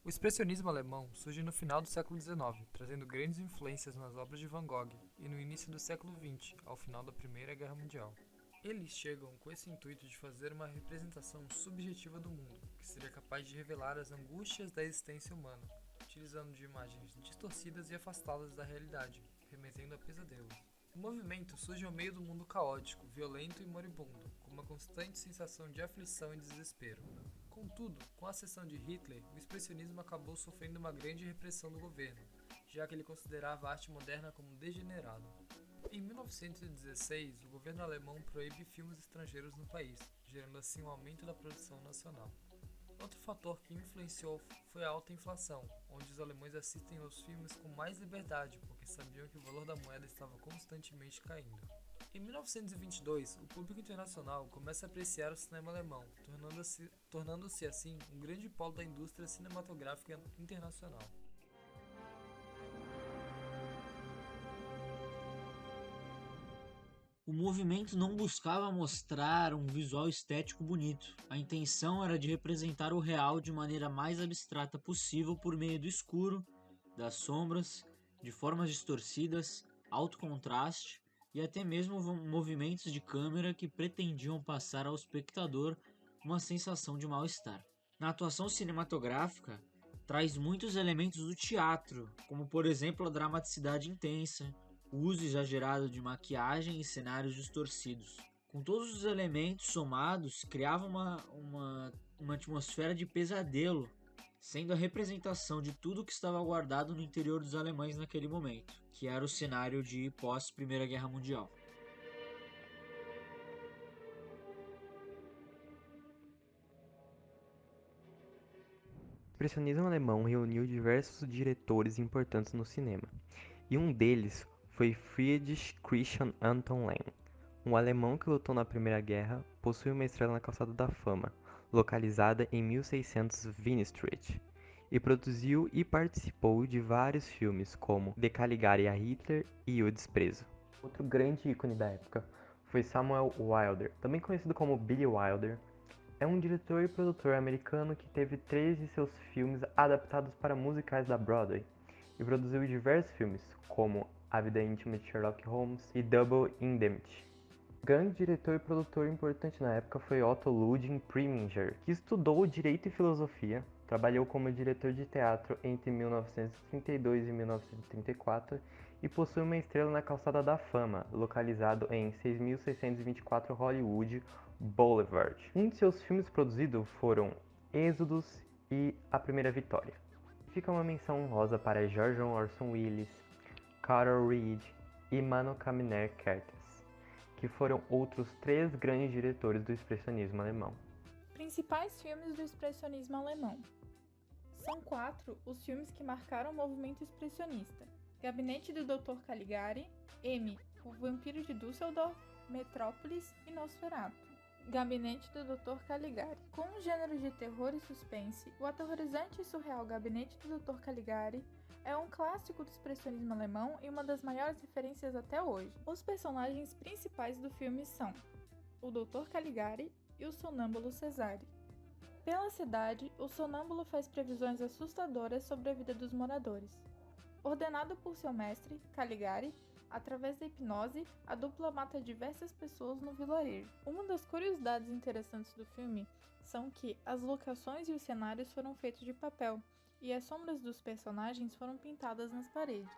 O expressionismo alemão surge no final do século XIX, trazendo grandes influências nas obras de Van Gogh, e no início do século XX, ao final da Primeira Guerra Mundial. Eles chegam com esse intuito de fazer uma representação subjetiva do mundo, que seria capaz de revelar as angústias da existência humana, utilizando de imagens distorcidas e afastadas da realidade, remetendo a pesadelos. O movimento surge ao meio do mundo caótico, violento e moribundo, com uma constante sensação de aflição e desespero. Contudo, com a ascensão de Hitler, o expressionismo acabou sofrendo uma grande repressão do governo, já que ele considerava a arte moderna como degenerada. Em 1916, o governo alemão proíbe filmes estrangeiros no país, gerando assim um aumento da produção nacional. Outro fator que influenciou foi a alta inflação, onde os alemães assistem aos filmes com mais liberdade, porque sabiam que o valor da moeda estava constantemente caindo. Em 1922, o público internacional começa a apreciar o cinema alemão, tornando-se assim um grande polo da indústria cinematográfica internacional. O movimento não buscava mostrar um visual estético bonito. A intenção era de representar o real de maneira mais abstrata possível por meio do escuro, das sombras, de formas distorcidas, alto contraste e até mesmo movimentos de câmera que pretendiam passar ao espectador uma sensação de mal-estar. Na atuação cinematográfica, traz muitos elementos do teatro, como por exemplo a dramaticidade intensa, o uso exagerado de maquiagem e cenários distorcidos. Com todos os elementos somados, criava uma atmosfera de pesadelo, sendo a representação de tudo que estava guardado no interior dos alemães naquele momento, que era o cenário de pós-Primeira Guerra Mundial. O expressionismo alemão reuniu diversos diretores importantes no cinema, e um deles foi Friedrich Christian Anton Lenz. Um alemão que lutou na Primeira Guerra, possui uma estrela na Calçada da Fama, localizada em 1600 Wien Street, e produziu e participou de vários filmes como De Caligari a Hitler e O Desprezo. Outro grande ícone da época foi Samuel Wilder, também conhecido como Billy Wilder. É um diretor e produtor americano que teve 3 de seus filmes adaptados para musicais da Broadway e produziu diversos filmes, como A Vida Íntima de Sherlock Holmes e Double Indemnity. Um grande diretor e produtor importante na época foi Otto Ludwig Preminger, que estudou Direito e Filosofia, trabalhou como diretor de teatro entre 1932 e 1934 e possui uma estrela na Calçada da Fama, localizado em 6624 Hollywood Boulevard. Um de seus filmes produzidos foram Êxodos e A Primeira Vitória. Fica uma menção honrosa para George Orson Welles, Carol Reed e Mano Caminer Kertész, que foram outros 3 grandes diretores do expressionismo alemão. Principais filmes do expressionismo alemão. São 4 os filmes que marcaram o movimento expressionista: Gabinete do Dr. Caligari, M, O Vampiro de Düsseldorf, Metrópolis e Nosferatu. Gabinete do Dr. Caligari. Com um gênero de terror e suspense, o aterrorizante e surreal Gabinete do Dr. Caligari é um clássico do expressionismo alemão e uma das maiores referências até hoje. Os personagens principais do filme são o Dr. Caligari e o sonâmbulo Cesare. Pela cidade, o sonâmbulo faz previsões assustadoras sobre a vida dos moradores. Ordenado por seu mestre, Caligari, através da hipnose, a dupla mata diversas pessoas no vilarejo. Uma das curiosidades interessantes do filme são que as locações e os cenários foram feitos de papel e as sombras dos personagens foram pintadas nas paredes.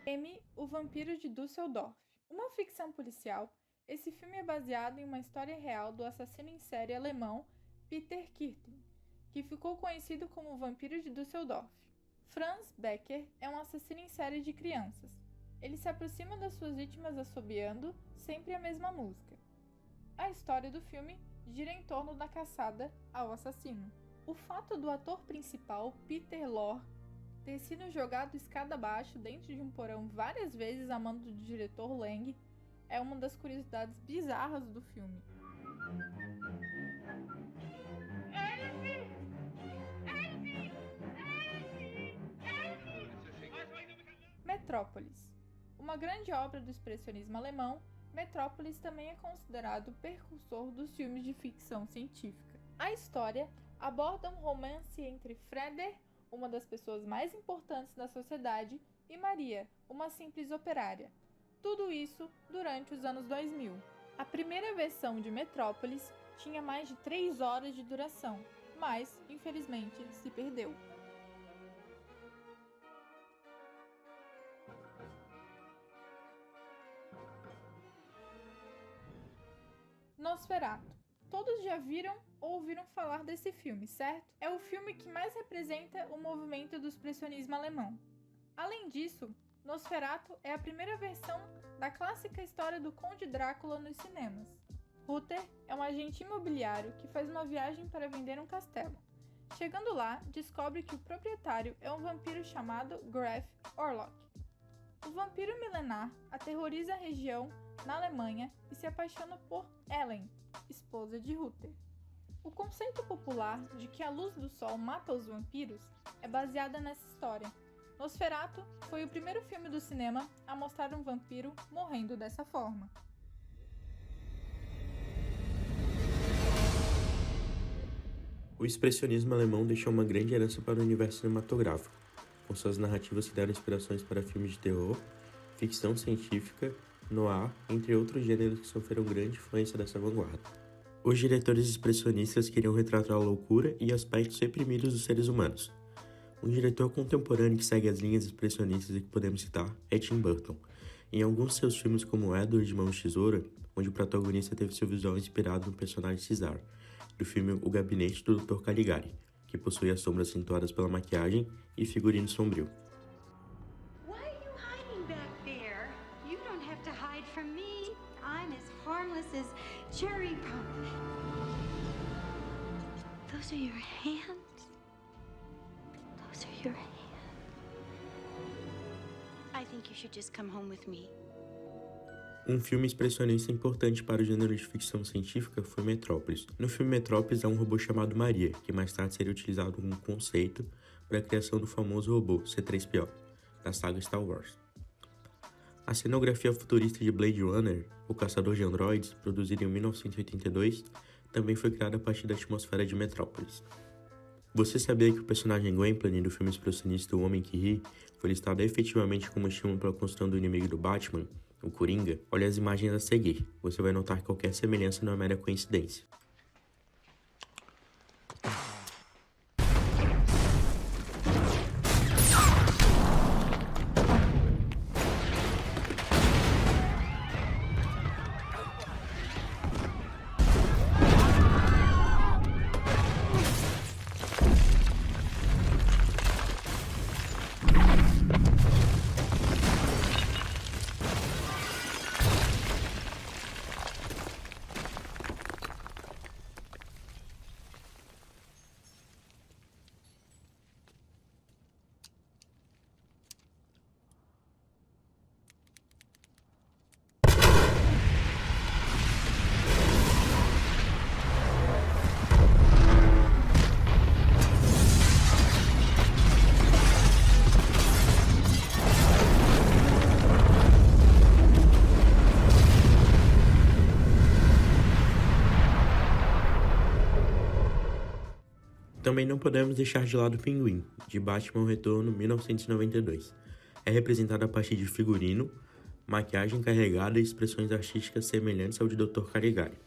M, O Vampiro de Düsseldorf. Uma ficção policial, esse filme é baseado em uma história real do assassino em série alemão Peter Kürten, que ficou conhecido como o Vampiro de Düsseldorf. Franz Becker é um assassino em série de crianças. Ele se aproxima das suas vítimas assobiando sempre a mesma música. A história do filme gira em torno da caçada ao assassino. O fato do ator principal, Peter Lorre, ter sido jogado escada abaixo dentro de um porão várias vezes a mando do diretor Lang é uma das curiosidades bizarras do filme. Metrópolis. Uma grande obra do expressionismo alemão, Metrópolis também é considerado o precursor dos filmes de ficção científica. A história aborda um romance entre Freder, uma das pessoas mais importantes da sociedade, e Maria, uma simples operária. Tudo isso durante os anos 2000. A primeira versão de Metrópolis tinha mais de 3 horas de duração, mas, infelizmente, se perdeu. Nosferatu. Todos já viram ou ouviram falar desse filme, certo? É o filme que mais representa o movimento do expressionismo alemão. Além disso, Nosferatu é a primeira versão da clássica história do Conde Drácula nos cinemas. Ruther é um agente imobiliário que faz uma viagem para vender um castelo. Chegando lá, descobre que o proprietário é um vampiro chamado Graf Orlok. O vampiro milenar aterroriza a região na Alemanha e se apaixona por Ellen, esposa de Ruther. O conceito popular de que a luz do sol mata os vampiros é baseada nessa história. Nosferatu foi o primeiro filme do cinema a mostrar um vampiro morrendo dessa forma. O expressionismo alemão deixou uma grande herança para o universo cinematográfico, com suas narrativas que deram inspirações para filmes de terror, ficção científica, noir, entre outros gêneros que sofreram grande influência dessa vanguarda. Os diretores expressionistas queriam retratar a loucura e aspectos reprimidos dos seres humanos. Um diretor contemporâneo que segue as linhas expressionistas e que podemos citar é Tim Burton, em alguns de seus filmes como Edward de Mãos de Tesoura, onde o protagonista teve seu visual inspirado no personagem Cesar, do filme O Gabinete do Dr. Caligari, que possui as sombras acentuadas pela maquiagem e figurino sombrio. Why are you hiding back there? You don't have to hide from me. I'm as harmless as cherry pie. Those are your hands? Those are your hands. I think you should just come home with me. Um filme expressionista importante para o gênero de ficção científica foi Metrópolis. No filme Metrópolis há um robô chamado Maria, que mais tarde seria utilizado como conceito para a criação do famoso robô C-3PO, da saga Star Wars. A cenografia futurista de Blade Runner, O Caçador de Androides, produzida em 1982, também foi criada a partir da atmosfera de Metrópolis. Você sabia que o personagem Gwynplaine do filme expressionista O Homem que Ri foi listado efetivamente como estímulo para a construção do inimigo do Batman, o Coringa? Olhe as imagens a seguir, você vai notar que qualquer semelhança não é mera coincidência. Também não podemos deixar de lado o Pinguim, de Batman Retorno 1992. É representado a partir de figurino, maquiagem carregada e expressões artísticas semelhantes ao de Dr. Caligari.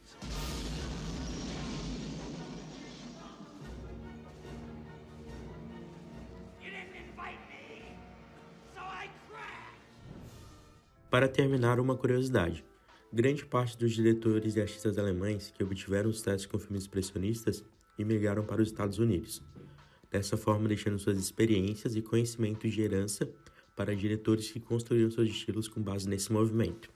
Para terminar, uma curiosidade. Grande parte dos diretores e artistas alemães que obtiveram sucesso com filmes expressionistas imigraram para os Estados Unidos, dessa forma deixando suas experiências e conhecimentos de herança para diretores que construíram seus estilos com base nesse movimento.